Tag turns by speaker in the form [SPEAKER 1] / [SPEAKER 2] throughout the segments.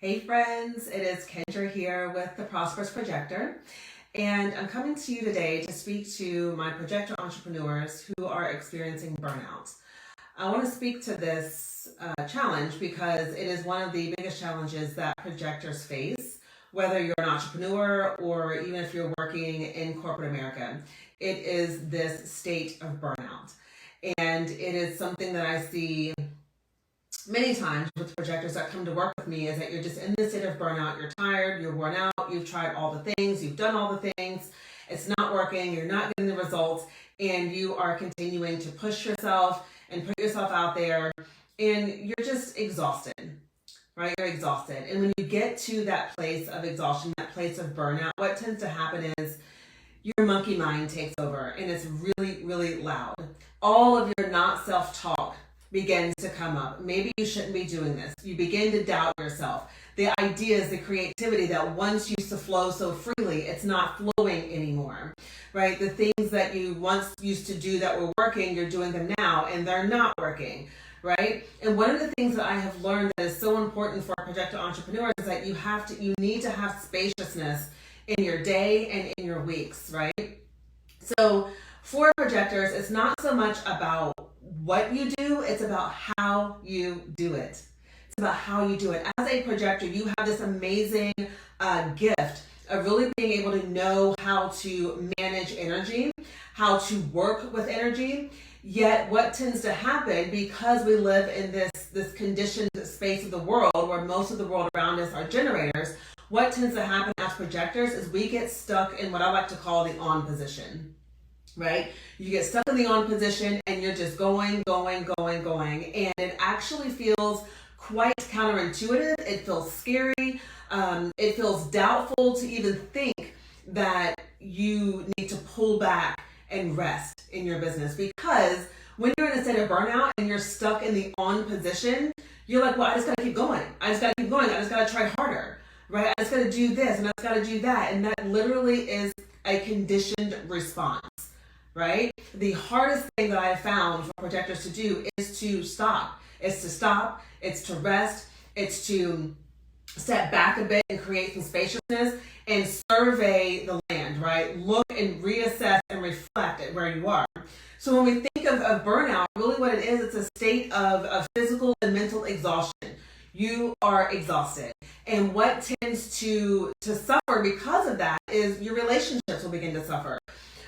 [SPEAKER 1] Hey friends, it is Kendra here with the Prosperous Projector, and I'm coming to you today to speak to my projector entrepreneurs who are experiencing burnout. I want to speak to this challenge because it is one of the biggest challenges that projectors face, whether you're an entrepreneur or even if you're working in corporate America. It is this state of burnout, and it is something that I see many times with projectors that come to work with me, is that you're just in this state of burnout. You're tired, you're worn out, you've tried all the things, you've done all the things, it's not working, you're not getting the results, and you are continuing to push yourself and put yourself out there, and you're just exhausted, right? You're exhausted. And when you get to that place of exhaustion, that place of burnout, what tends to happen is your monkey mind takes over, and it's really, really loud. All of your not self-talk begins to come up. Maybe you shouldn't be doing this. You begin to doubt yourself. The ideas, the creativity that once used to flow so freely, it's not flowing anymore, right? The things that you once used to do that were working, you're doing them now and they're not working, right? And one of the things that I have learned that is so important for projector entrepreneurs is that you need to have spaciousness in your day and in your weeks, right? So for projectors, it's not so much about what you do, it's about how you do it. It's about how you do it. As a projector, you have this amazing gift of really being able to know how to manage energy, how to work with energy. Yet what tends to happen, because we live in this conditioned space of the world where most of the world around us are generators, what tends to happen as projectors is we get stuck in what I like to call the on position. Right? You get stuck in the on position and you're just going. And it actually feels quite counterintuitive. It feels scary. It feels doubtful to even think that you need to pull back and rest in your business. Because when you're in a state of burnout and you're stuck in the on position, you're like, well, I just got to keep going. I just got to try harder, right? I just got to do this and I just got to do that. And that literally is a conditioned response. Right? The hardest thing that I have found for projectors to do is to stop. It's to stop. It's to rest. It's to step back a bit and create some spaciousness and survey the land, right? Look and reassess and reflect at where you are. So when we think of burnout, really what it is, it's a state of physical and mental exhaustion. You are exhausted. And what tends to suffer because of that is your relationships will begin to suffer.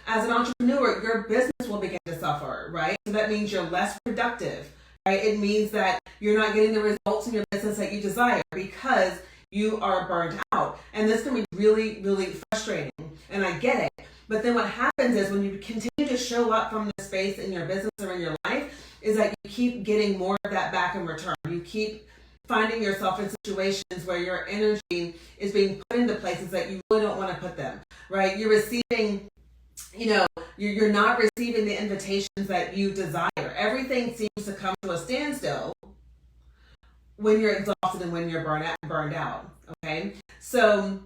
[SPEAKER 1] As an entrepreneur, your business will begin to suffer, right? So that means you're less productive, right? It means that you're not getting the results in your business that you desire because you are burned out. And this can be really, really frustrating. And I get it. But then what happens is when you continue to show up from the space in your business or in your life is that you keep getting more of that back in return. You keep finding yourself in situations where your energy is being put into places that you really don't want to put them, right? You're receiving... you're not receiving the invitations that you desire. Everything seems to come to a standstill when you're exhausted and when you're burned out. Okay? So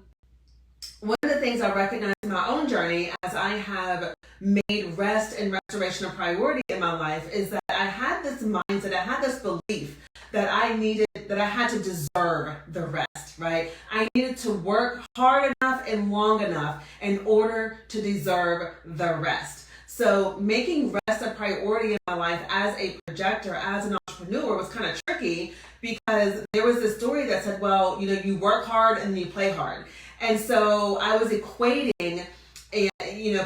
[SPEAKER 1] one of the things I recognize in my own journey as I have made rest and restoration a priority in my life is that I had this mindset, I had this belief that I had to deserve the rest, right? I needed to work hard enough and long enough in order to deserve the rest. So making rest a priority in my life as a projector, as an entrepreneur was kind of tricky because there was this story that said, well, you work hard and you play hard. And so I was equating and,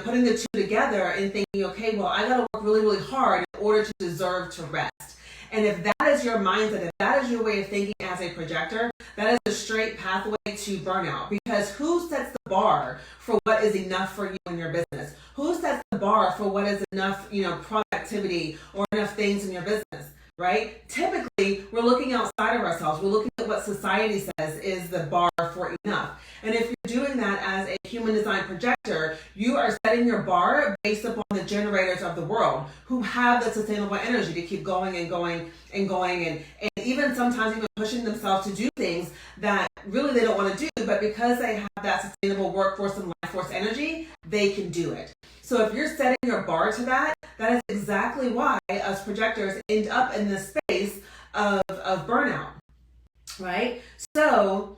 [SPEAKER 1] putting the two together and thinking, okay, well, I got to work really, really hard in order to deserve to rest. And if that is your mindset, if that is your way of thinking as a projector, that is a straight pathway to burnout. Because who sets the bar for what is enough for you in your business? Who sets the bar for what is enough, productivity or enough things in your business, right? Typically, we're looking outside of ourselves. We're looking at what society says is the bar for enough. And if you're doing that as a human design projector, you are setting your bar based upon the generators of the world who have the sustainable energy to keep going and even sometimes even pushing themselves to do things that really they don't want to do, but because they have that sustainable workforce and life force energy, they can do it. So if you're setting your bar to that, that is exactly why us projectors end up in this space of burnout. right? So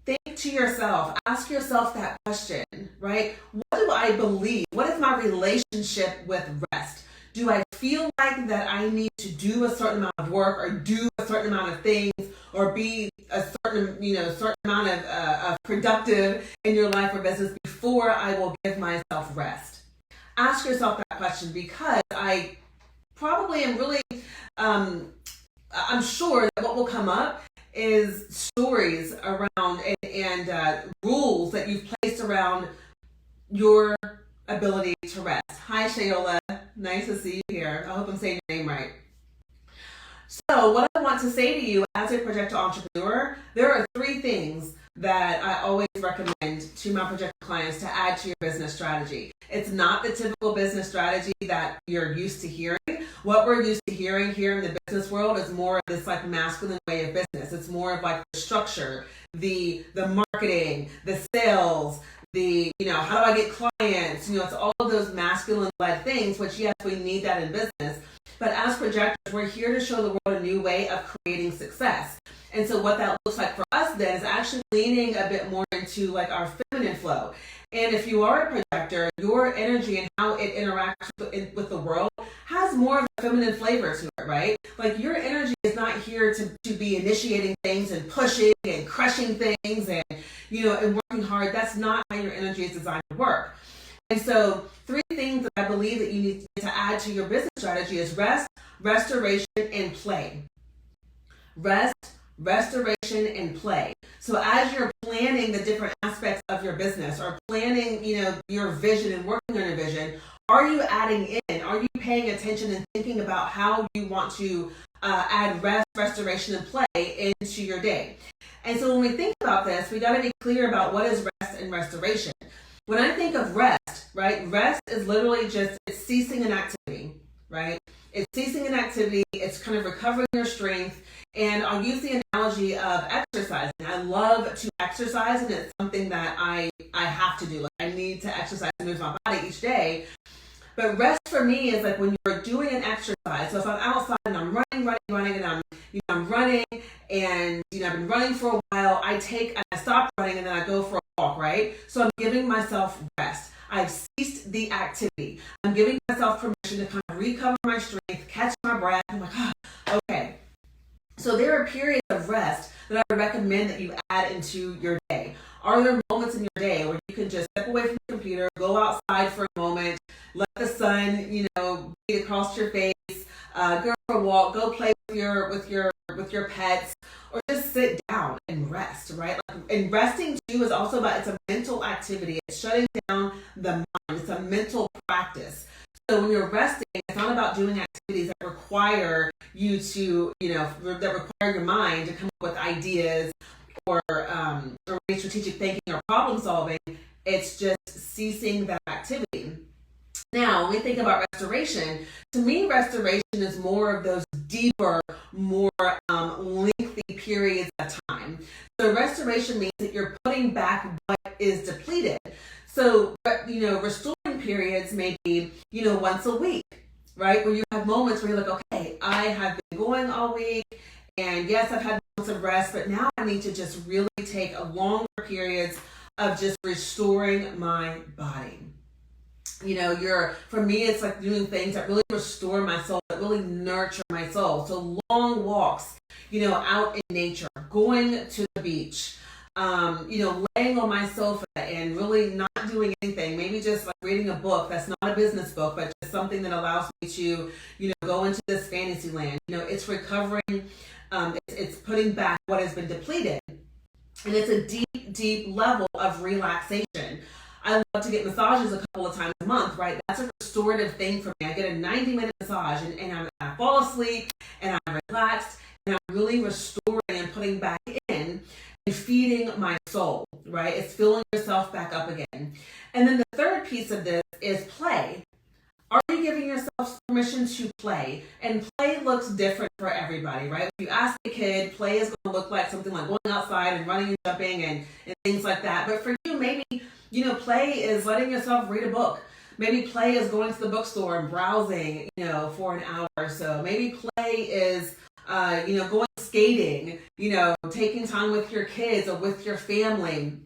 [SPEAKER 1] think to yourself, ask yourself that question, right? What do I believe? What is my relationship with rest? Do I feel like that I need to do a certain amount of work or do a certain amount of things or be a certain amount of productive in your life or business before I will give myself rest? Ask yourself that question, because I probably am really, I'm sure that what will come up is stories around and rules that you've placed around your ability to rest. Hi, Shayola. Nice to see you here. I hope I'm saying your name right. So what I want to say to you as a projector entrepreneur, there are 3 things that I always recommend to my projector clients to add to your business strategy. It's not the typical business strategy that you're used to hearing. What we're used to hearing here in the business world is more of this like masculine way of business. It's more of like the structure, the marketing, the sales, the, how do I get clients? It's all of those masculine led things, which yes, we need that in business. But as projectors, we're here to show the world a new way of creating success. And so what that looks like for us then is actually leaning a bit more into like our feminine flow. And if you are a projector, your energy and how it interacts with the world has more of a feminine flavor to it, right? Like your energy is not here to be initiating things and pushing and crushing things and, and working hard. That's not how your energy is designed to work. And so 3 things that I believe that you need to add to your business strategy is rest, restoration, and play. Rest, restoration, and play. So as you're planning the different aspects of your business or planning, your vision and working on your vision, are you adding in? Are you paying attention and thinking about how you want to add rest, restoration, and play into your day? And so when we think about this, we got to be clear about what is rest and restoration. When I think of rest, right, rest is literally just it's ceasing an activity, right? It's ceasing an activity. It's kind of recovering your strength. And I'll use the analogy of exercising. I love to exercise, and it's something that I have to do. Like I need to exercise and move my body each day. But rest for me is like when you're doing an exercise. So if I'm outside and I'm running, and I'm running, and I've been running for a while, I stop running and then I go for a walk, right? So I'm giving myself rest. I've ceased the activity. I'm giving myself permission to kind of recover my strength, catch my breath. I'm like, okay. So there are periods of rest that I recommend that you add into your day. Are there moments in your day where you can just step away from the computer, go outside for a moment, let the sun, beat across your face, go for a walk, go play with your pets, or just sit down and rest, right? And resting too is also it's a mental activity. It's shutting down the mind. It's a mental practice. So when you're resting, it's not about doing activities that require you to, that require your mind to come up with ideas or strategic thinking or problem solving. It's just ceasing that activity. Now, when we think about restoration, to me, restoration is more of those deeper, more lengthy periods of time. So restoration means that you're putting back what is depleted. So, restoring periods may be, once a week, right? Where you have moments where you're like, okay, I have been going all week, and yes, I've had moments of rest, but now I need to just really take a longer periods of just restoring my body. For me, it's like doing things that really restore my soul, that really nurture my soul. So long walks, out in nature, going to the beach, laying on my sofa and really not doing anything. Maybe just like reading a book that's not a business book, but just something that allows me to, go into this fantasy land. It's recovering, it's putting back what has been depleted. And it's a deep, deep level of relaxation. I love to get massages a couple of times a month, right? That's a restorative thing for me. I get a 90-minute massage and I fall asleep and I'm relaxed and I'm really restoring and putting back in and feeding my soul, right? It's filling yourself back up again. And then the third piece of this is play. Are you giving yourself permission to play? And play looks different for everybody, right? If you ask a kid, play is going to look like something like going outside and running and jumping and things like that. But for you, maybe play is letting yourself read a book. Maybe play is going to the bookstore and browsing, for an hour or so. Maybe play is, going skating, taking time with your kids or with your family.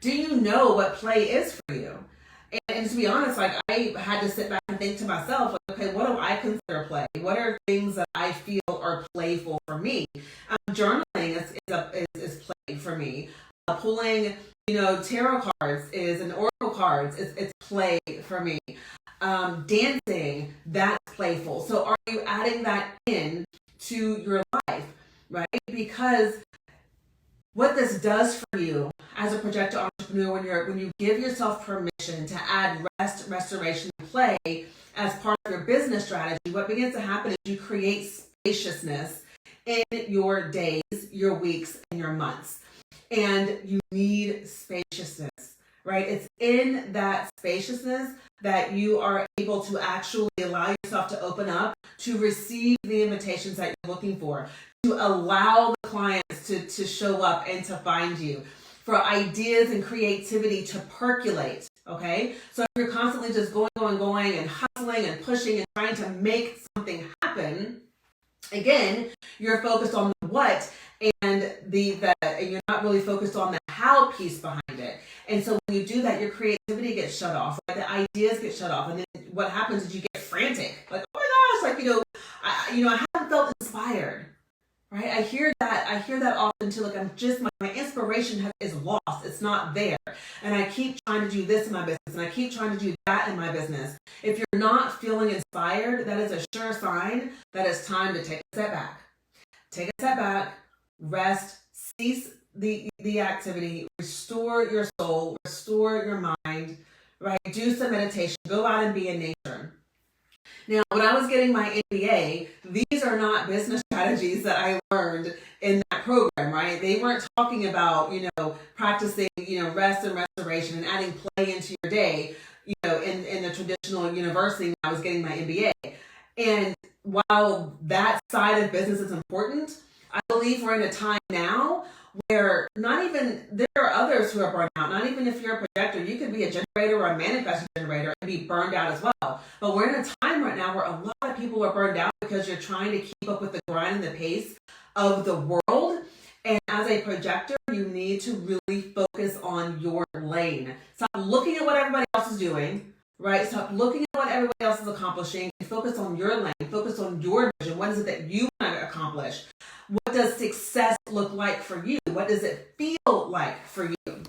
[SPEAKER 1] Do you know what play is for you? And to be honest, like, I had to sit back and think to myself, like, okay, what do I consider play? What are things that I feel are playful for me? Journaling is play for me. Pulling, tarot cards and oracle cards, it's play for me. Dancing, that's playful. So are you adding that in to your life, right? Because what this does for you as a projector entrepreneur, when you give yourself permission to add rest, restoration, and play as part of your business strategy, what begins to happen is you create spaciousness in your days, your weeks, and your months. And you need spaciousness, right? It's in that spaciousness that you are able to actually allow yourself to open up, to receive the invitations that you're looking for, to allow the clients to show up and to find you, for ideas and creativity to percolate, okay? So if you're constantly just going and hustling and pushing and trying to make something happen, again, you're focused on the what and and you're not really focused on the how piece behind it. And so when you do that, your creativity gets shut off, right? The ideas get shut off, and then what happens is you get frantic, like, oh my gosh, like, I haven't felt inspired, right? I hear that often too. Like, my inspiration is lost. It's not there, and I keep trying to do this in my business, and I keep trying to do that in my business. If you're not feeling inspired, that is a sure sign that it's time to take a step back. Take a step back, rest, cease the activity, restore your soul, restore your mind, right? Do some meditation, go out and be in nature. Now, when I was getting my MBA, these are not business strategies that I learned in that program, right? They weren't talking about, practicing, rest and restoration and adding play into your day, in the traditional university when I was getting my MBA. And while that side of business is important, I believe we're in a time now where there are others who are burned out. Not even if you're a projector, you could be a generator or a manifesting generator and be burned out as well. But we're in a time right now where a lot of people are burned out because you're trying to keep up with the grind and the pace of the world. And as a projector, you need to really focus on your lane. Stop looking at what everybody else is doing, right? Stop looking at what everybody else is accomplishing and focus on your lane. Focus on your vision. What is it that you want to accomplish? What does success look like for you? What does it feel like for you?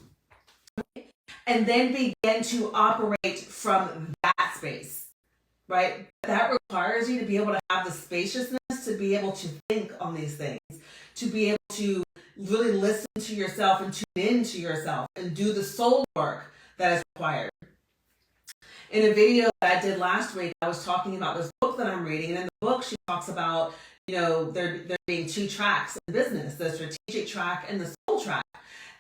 [SPEAKER 1] And then begin to operate from that space, right? That requires you to be able to have the spaciousness to be able to think on these things, to be able to really listen to yourself and tune into yourself and do the soul work that is required. In a video that I did last week, I was talking about this book that I'm reading, and in the book she talks about, there being two tracks in business, the strategic track and the soul track.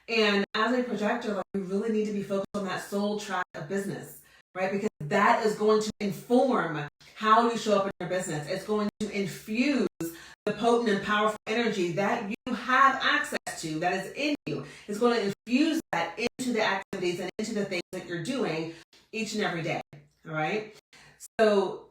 [SPEAKER 1] And as a projector, we really need to be focused on that soul track of business, right? Because that is going to inform how you show up in your business. It's going to infuse the potent and powerful energy that you have access to, that is in you. It's going to infuse that into the activities and into the things that you're doing each and every day, all right? So,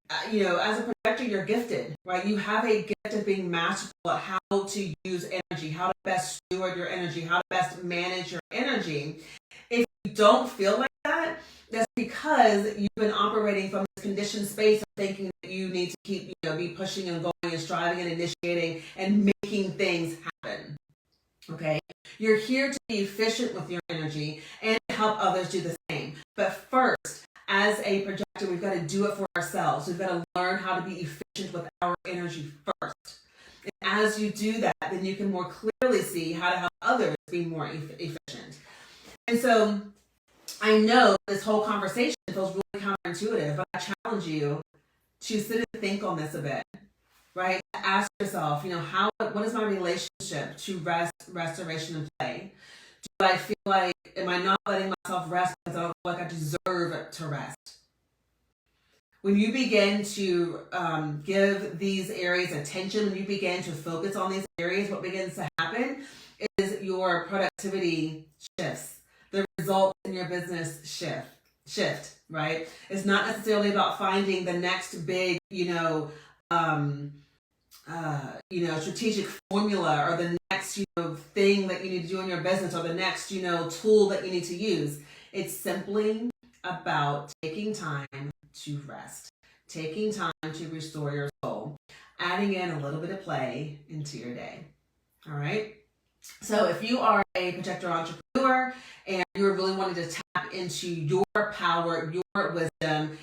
[SPEAKER 1] as a projector, you're gifted, right? You have a gift of being masterful at how to use energy, how to best steward your energy, how to best manage your energy. If you don't feel like that, that's because you've been operating from this conditioned space of thinking that you need to keep, be pushing and going and striving and initiating and making things happen. Okay? You're here to be efficient with your energy and help others do the same. But first, as a projector, we've got to do it for ourselves. We've got to learn how to be efficient with our energy first. And as you do that, then you can more clearly see how to help others be more efficient. And so I know this whole conversation feels really counterintuitive, but I challenge you to sit and think on this a bit, right? Ask yourself, what is my relationship to rest, restoration, and play? Do I feel like, am I not letting myself rest because I don't feel like I deserve to rest? When you begin to give these areas attention, when you begin to focus on these areas, what begins to happen is your productivity shifts. The results in your business shift, right? It's not necessarily about finding the next big, strategic formula or the next, thing that you need to do in your business or the next, tool that you need to use. It's simply about taking time to rest, taking time to restore your soul, adding in a little bit of play into your day. All right. So if you are a projector entrepreneur and you're really wanting to tap into your power, your wisdom,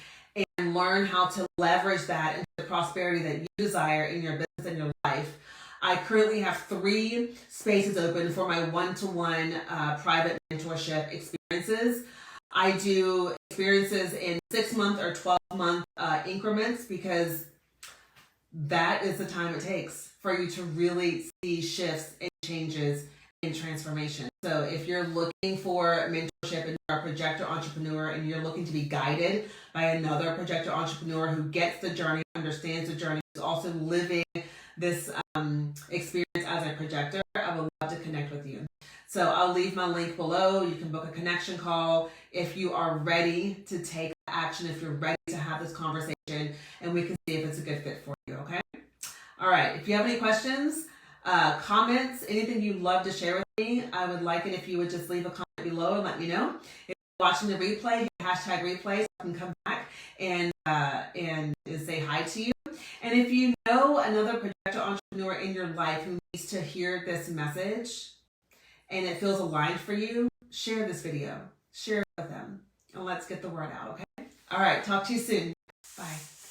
[SPEAKER 1] and learn how to leverage that into the prosperity that you desire in your business and your life, I currently have 3 spaces open for my one-to-one private mentorship experiences. I do experiences in 6-month or 12-month increments because that is the time it takes for you to really see shifts and changes and transformation. So if you're looking for mentorship and you're a projector entrepreneur and you're looking to be guided by another projector entrepreneur who gets the journey, understands the journey, who's also living this experience as a projector, I would love to connect with you. So I'll leave my link below. You can book a connection call if you are ready to take action, if you're ready to have this conversation, and we can see if it's a good fit for you, okay? All right, if you have any questions, comments, anything you'd love to share with me, I would like it if you would just leave a comment below and let me know. If you're watching the replay, hit #replay so I can come back and say hi to you. And if you know another projector entrepreneur in your life who needs to hear this message and it feels aligned for you, share this video. Share it with them. And let's get the word out, okay? All right, talk to you soon. Bye.